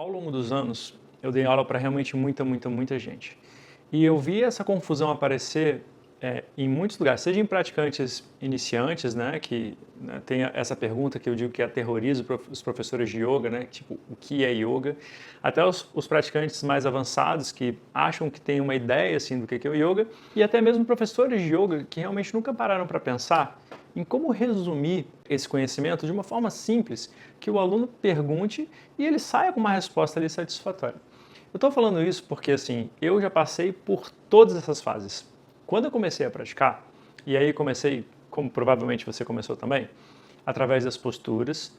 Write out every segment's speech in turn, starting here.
Ao longo dos anos, eu dei aula para realmente muita gente. E eu vi essa confusão aparecer em muitos lugares, seja em praticantes iniciantes, né, que tem essa pergunta que eu digo que aterroriza os professores de yoga, né, tipo, o que é yoga, até os praticantes mais avançados que acham que têm uma ideia assim do que é o yoga, e até mesmo professores de yoga que realmente nunca pararam para pensar em como resumir esse conhecimento de uma forma simples, que o aluno pergunte e ele saia com uma resposta ali satisfatória. Eu estou falando isso porque, assim, eu já passei por todas essas fases. Quando eu comecei a praticar, e aí comecei, como provavelmente você começou também, através das posturas,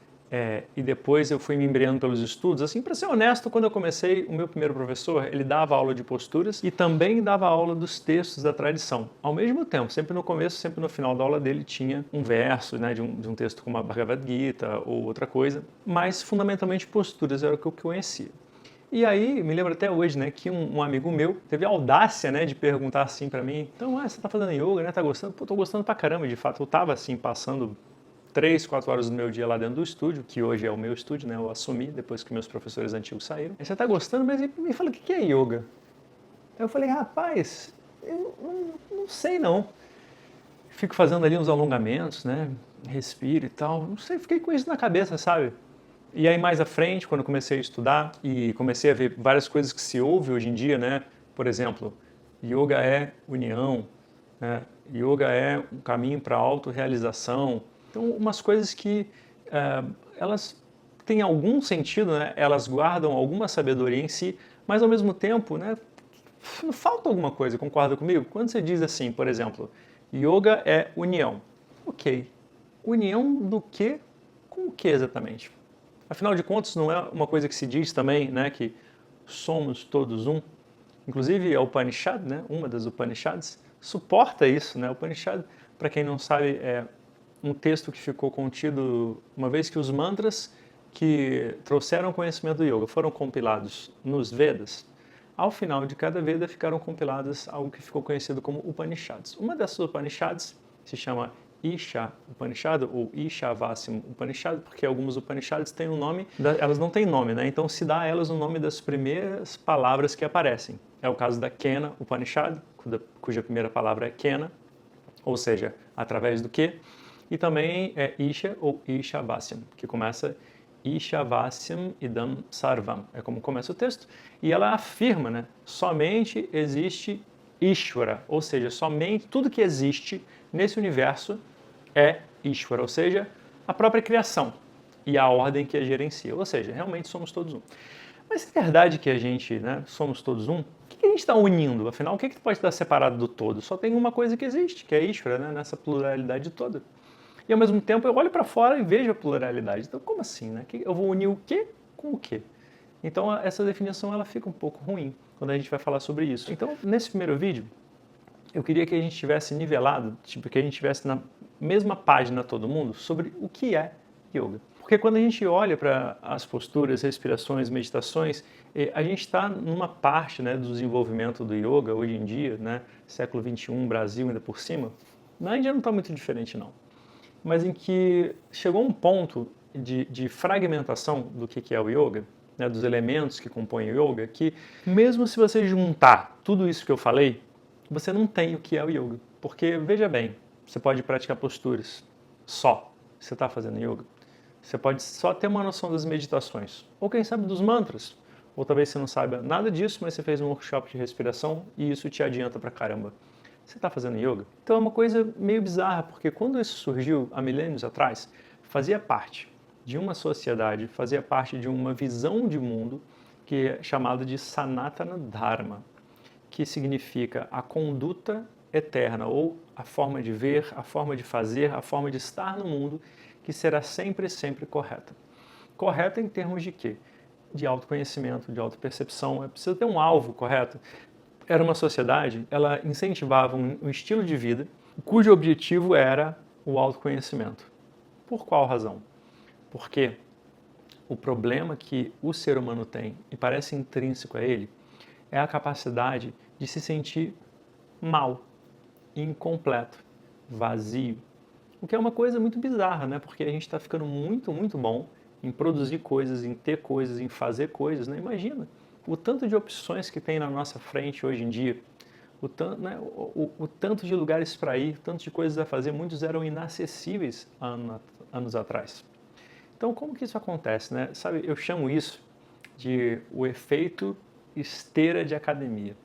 e depois eu fui me embreando pelos estudos. Assim, para ser honesto, quando eu comecei, o meu primeiro professor, ele dava aula de posturas e também dava aula dos textos da tradição. Ao mesmo tempo, sempre no começo, sempre no final da aula dele tinha um verso, né, de um texto como a Bhagavad Gita ou outra coisa, mas fundamentalmente posturas era o que eu conhecia. E aí, me lembro até hoje, né, que um amigo meu teve a audácia, né, de perguntar assim para mim, então, você tá fazendo yoga, né, tá gostando? Pô, tô gostando pra caramba, de fato, eu tava assim, passando 3, 4 horas do meu dia lá dentro do estúdio, que hoje é o meu estúdio, né, eu assumi depois que meus professores antigos saíram. Aí, você tá gostando, mas me fala o que é yoga? Aí eu falei, rapaz, eu não sei não. Fico fazendo ali uns alongamentos, né, respiro e tal, não sei, fiquei com isso na cabeça, sabe? E aí mais à frente, quando eu comecei a estudar e comecei a ver várias coisas que se ouve hoje em dia, né? Por exemplo, yoga é união, né? Yoga é um caminho para a autorrealização. Então, umas coisas que elas têm algum sentido, né? Elas guardam alguma sabedoria em si, mas ao mesmo tempo, né? Falta alguma coisa, concorda comigo? Quando você diz assim, por exemplo, yoga é união. Ok. União do que com o que exatamente? Afinal de contas, não é uma coisa que se diz também, né, que somos todos um? Inclusive a Upanishad, né, uma das Upanishads, suporta isso, né? O Upanishad, para quem não sabe, é um texto que ficou contido uma vez que os mantras que trouxeram conhecimento do yoga foram compilados nos Vedas. Ao final de cada Veda ficaram compiladas algo que ficou conhecido como Upanishads. Uma dessas Upanishads se chama Isha Upanishad ou Ishavasya Upanishad, porque algumas Upanishads têm um nome, elas não têm nome, né? Então se dá a elas o nome das primeiras palavras que aparecem. É o caso da Kena Upanishad, cuja primeira palavra é Kena, ou seja, através do que, e também é Isha ou Ishavasya, que começa Ishavasyam idam sarvam. É como começa o texto. E ela afirma, né? Somente existe Ishvara, ou seja, somente tudo que existe nesse universo é Ishvara, ou seja, a própria criação e a ordem que a gerencia. Ou seja, realmente somos todos um. Mas é verdade que a gente, né, somos todos um? O que a gente está unindo? Afinal, o que pode estar separado do todo? Só tem uma coisa que existe, que é Ishvara, né, nessa pluralidade toda. E ao mesmo tempo eu olho para fora e vejo a pluralidade. Então, como assim, né? Eu vou unir o quê com o quê? Então, essa definição ela fica um pouco ruim quando a gente vai falar sobre isso. Então, nesse primeiro vídeo, eu queria que a gente tivesse nivelado, tipo, que a gente tivesse na mesma página todo mundo sobre o que é yoga. Porque quando a gente olha para as posturas, respirações, meditações, a gente está numa parte, né, do desenvolvimento do yoga hoje em dia, né, século XXI, Brasil ainda por cima, na Índia não está muito diferente não, mas em que chegou um ponto de fragmentação do que é o yoga, né, dos elementos que compõem o yoga, que mesmo se você juntar tudo isso que eu falei, você não tem o que é o yoga. Porque, veja bem, você pode praticar posturas só, você está fazendo yoga. Você pode só ter uma noção das meditações, ou quem sabe dos mantras, ou talvez você não saiba nada disso, mas você fez um workshop de respiração e isso te adianta pra caramba. Você está fazendo yoga? Então é uma coisa meio bizarra, porque quando isso surgiu há milênios atrás, fazia parte de uma sociedade, fazia parte de uma visão de mundo que é chamada de Sanatana Dharma, que significa a conduta eterna, ou a forma de ver, a forma de fazer, a forma de estar no mundo, que será sempre correta. Correta em termos de quê? De autoconhecimento, de autopercepção, é preciso ter um alvo correto. Era uma sociedade, ela incentivava um estilo de vida cujo objetivo era o autoconhecimento. Por qual razão? Porque o problema que o ser humano tem, e parece intrínseco a ele, é a capacidade de se sentir mal, incompleto, vazio. O que é uma coisa muito bizarra, né? Porque a gente está ficando muito bom em produzir coisas, em ter coisas, em fazer coisas, né? Imagina o tanto de opções que tem na nossa frente hoje em dia, o tanto de lugares para ir, o tanto de coisas a fazer, muitos eram inacessíveis anos atrás. Então, como que isso acontece, né? Sabe, eu chamo isso de o efeito esteira de academia.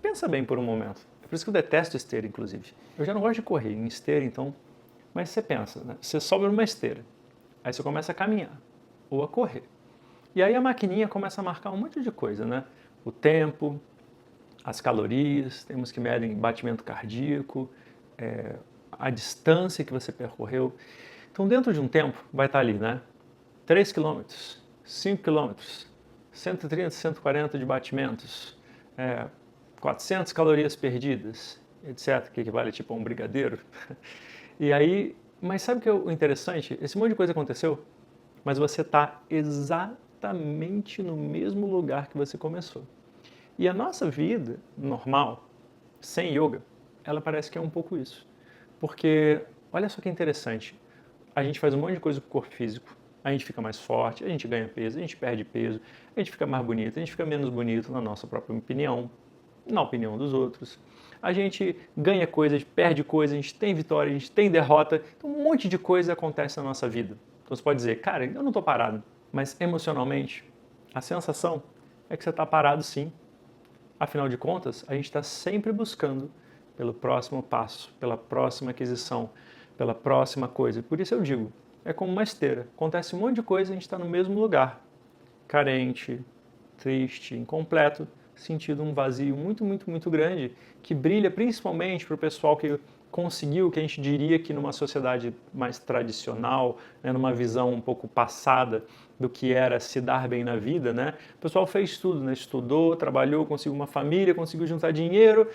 Pensa bem por um momento. É por isso que eu detesto esteira, inclusive. Eu já não gosto de correr em esteira, então. Mas você pensa, né? Você sobe numa esteira, aí você começa a caminhar ou a correr. E aí a maquininha começa a marcar um monte de coisa, né? O tempo, as calorias, temos que medir batimento cardíaco, a distância que você percorreu. Então, dentro de um tempo, vai estar ali, né? 3 quilômetros, 5 quilômetros, 130, 140 de batimentos, 400 calorias perdidas, etc., que equivale tipo a um brigadeiro. E aí, mas sabe o que é o interessante? Esse monte de coisa aconteceu, mas você está exatamente no mesmo lugar que você começou. E a nossa vida normal, sem yoga, ela parece que é um pouco isso. Porque, olha só que interessante, a gente faz um monte de coisa com o corpo físico, a gente fica mais forte, a gente ganha peso, a gente perde peso, a gente fica mais bonito, a gente fica menos bonito na nossa própria opinião, na opinião dos outros. A gente ganha coisa, a gente perde coisa, a gente tem vitória, a gente tem derrota. Então, um monte de coisa acontece na nossa vida. Então, você pode dizer, cara, eu não estou parado. Mas, emocionalmente, a sensação é que você está parado sim. Afinal de contas, a gente está sempre buscando pelo próximo passo, pela próxima aquisição, pela próxima coisa. Por isso eu digo, é como uma esteira. Acontece um monte de coisa e a gente está no mesmo lugar. Carente, triste, incompleto, sentindo um vazio muito, muito, muito grande, que brilha principalmente para o pessoal que conseguiu, que a gente diria que numa sociedade mais tradicional, né, numa visão um pouco passada do que era se dar bem na vida, né? O pessoal fez tudo, né? Estudou, trabalhou, conseguiu uma família, conseguiu juntar dinheiro,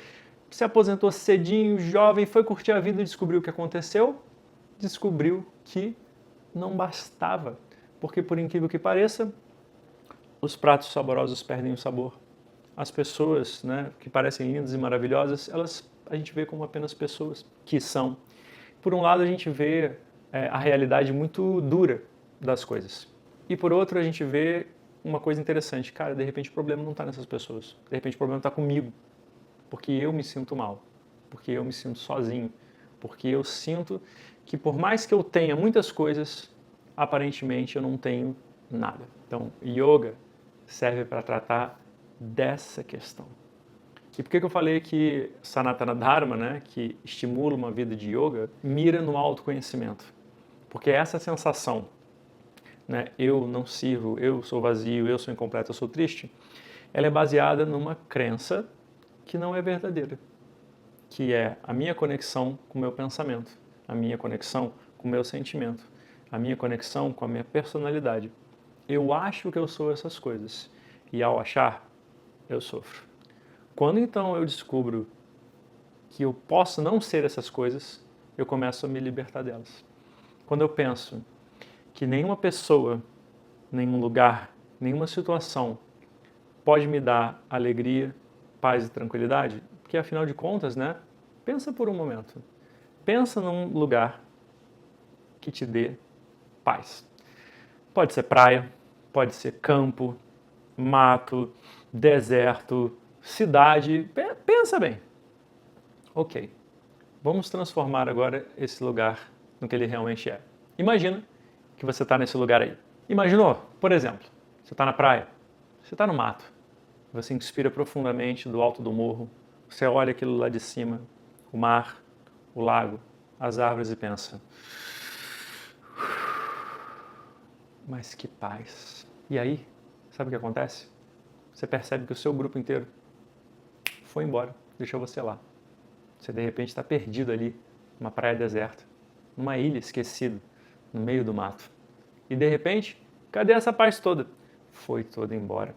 se aposentou cedinho, jovem, foi curtir a vida e descobriu o que aconteceu? Descobriu que não bastava, porque por incrível que pareça, os pratos saborosos perdem o sabor. As pessoas, né, que parecem lindas e maravilhosas, a gente vê como apenas pessoas que são. Por um lado, a gente vê a realidade muito dura das coisas. E por outro, a gente vê uma coisa interessante. Cara, de repente o problema não está nessas pessoas. De repente o problema está comigo. Porque eu me sinto mal. Porque eu me sinto sozinho. Porque eu sinto que por mais que eu tenha muitas coisas, aparentemente eu não tenho nada. Então, yoga serve para tratar dessa questão. E por que eu falei que Sanatana Dharma, né, que estimula uma vida de yoga, mira no autoconhecimento? Porque essa sensação, né, eu não sirvo, eu sou vazio, eu sou incompleto, eu sou triste, ela é baseada numa crença que não é verdadeira, que é a minha conexão com o meu pensamento, a minha conexão com o meu sentimento, a minha conexão com a minha personalidade. Eu acho que eu sou essas coisas, e ao achar, eu sofro. Quando então eu descubro que eu posso não ser essas coisas, eu começo a me libertar delas. Quando eu penso que nenhuma pessoa, nenhum lugar, nenhuma situação pode me dar alegria, paz e tranquilidade, porque afinal de contas, né? Pensa por um momento. Pensa num lugar que te dê paz. Pode ser praia, pode ser campo, mato, deserto, cidade. Pensa bem. Ok, vamos transformar agora esse lugar no que ele realmente é. Imagina que você está nesse lugar aí. Imaginou, por exemplo, você está na praia, você está no mato, você inspira profundamente do alto do morro, você olha aquilo lá de cima, o mar, o lago, as árvores e pensa: mas que paz. E aí, sabe o que acontece? Você percebe que o seu grupo inteiro foi embora, deixou você lá. Você de repente está perdido ali, numa praia deserta, numa ilha esquecida, no meio do mato. E de repente, cadê essa paz toda? Foi toda embora.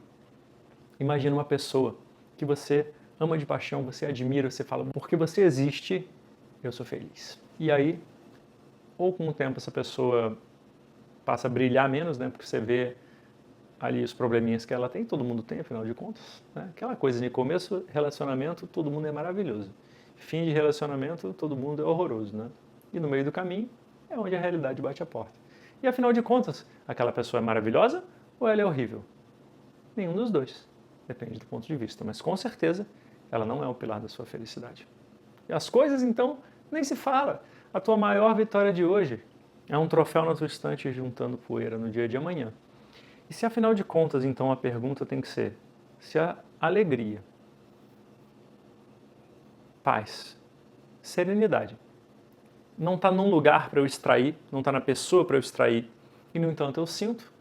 Imagina uma pessoa que você ama de paixão, você admira, você fala, porque você existe, eu sou feliz. E aí, ou com o tempo essa pessoa passa a brilhar menos, né? Porque você vê ali os probleminhas que ela tem, todo mundo tem, afinal de contas. Né? Aquela coisa de começo, relacionamento, todo mundo é maravilhoso. Fim de relacionamento, todo mundo é horroroso, né? E no meio do caminho é onde a realidade bate a porta. E afinal de contas, aquela pessoa é maravilhosa ou ela é horrível? Nenhum dos dois. Depende do ponto de vista, mas com certeza ela não é o pilar da sua felicidade. E as coisas, então, nem se fala. A tua maior vitória de hoje é um troféu na tua estante juntando poeira no dia de amanhã. E se afinal de contas, então, a pergunta tem que ser: se a alegria, paz, serenidade não está num lugar para eu extrair, não está na pessoa para eu extrair, e no entanto eu sinto,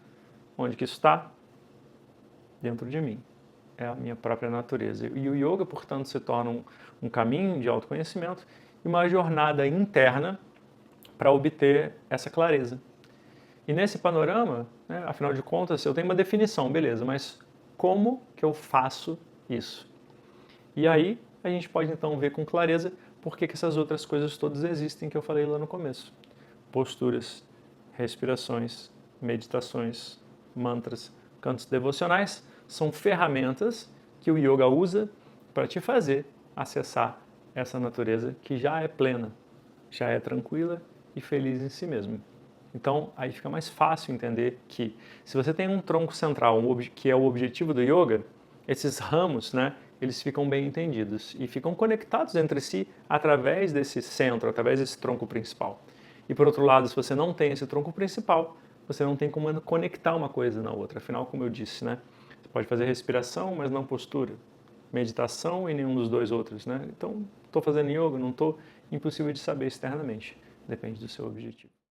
onde que isso está? Dentro de mim. É a minha própria natureza. E o yoga, portanto, se torna um caminho de autoconhecimento e uma jornada interna para obter essa clareza. E nesse panorama, né, afinal de contas, eu tenho uma definição, beleza, mas como que eu faço isso? E aí a gente pode então ver com clareza por que essas outras coisas todas existem que eu falei lá no começo. Posturas, respirações, meditações, mantras, cantos devocionais são ferramentas que o yoga usa para te fazer acessar essa natureza que já é plena, já é tranquila e feliz em si mesmo. Então, aí fica mais fácil entender que se você tem um tronco central, que é o objetivo do yoga, esses ramos, né, eles ficam bem entendidos e ficam conectados entre si através desse centro, através desse tronco principal. E por outro lado, se você não tem esse tronco principal, você não tem como conectar uma coisa na outra. Afinal, como eu disse, né, você pode fazer respiração, mas não postura. Meditação e nenhum dos dois outros, né? Então, estou fazendo yoga, não estou, impossível de saber externamente. Depende do seu objetivo.